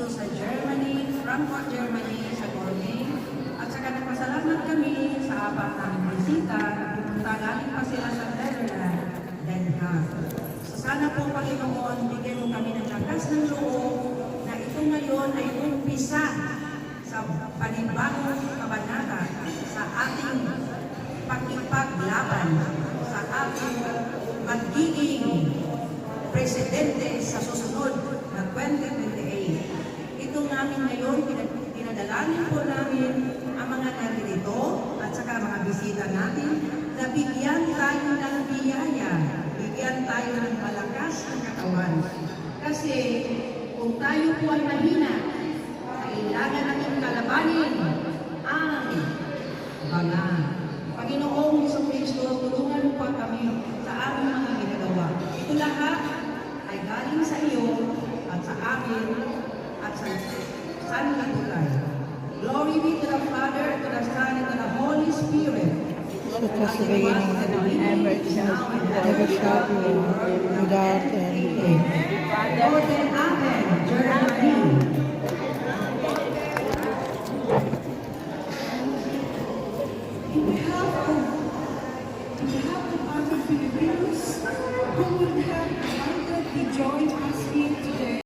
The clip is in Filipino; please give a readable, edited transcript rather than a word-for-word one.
sa Germany, Frankfurt, Germany, sa Gourmet. At saka nagpasalamat kami sa apat ng bisita na pumunta galing pa sila sa Netherlands, Den Haag. So sana po, Panginoon, bigyan mo kami ng lakas ng loob na ito ngayon ay umpisa sa panibagong kabanata sa ating pakipaglaban, sa ating magiging presidente sa susunod na 2028. Ito namin ngayon, pinadalanin po namin ang mga naririto at saka mga bisita natin na bigyan tayo ng biyaya, bigyan tayo ng malakas ng katawan. Kasi kung tayo po ay mahina, kailangan natin kalabanin ang mga Panginoong Isang Kristo, tulungan mo pa kami sa aming mga ginagawa. Ito lahat ay galing sa iyo at sa amin at sa sanlibutan. Glory be to the Father, to the Son, and to the Holy Spirit. It was the beginning and the end, never shall be without end. Amen. Amen. Germany. In behalf of other Filipinos who would have wanted to join us in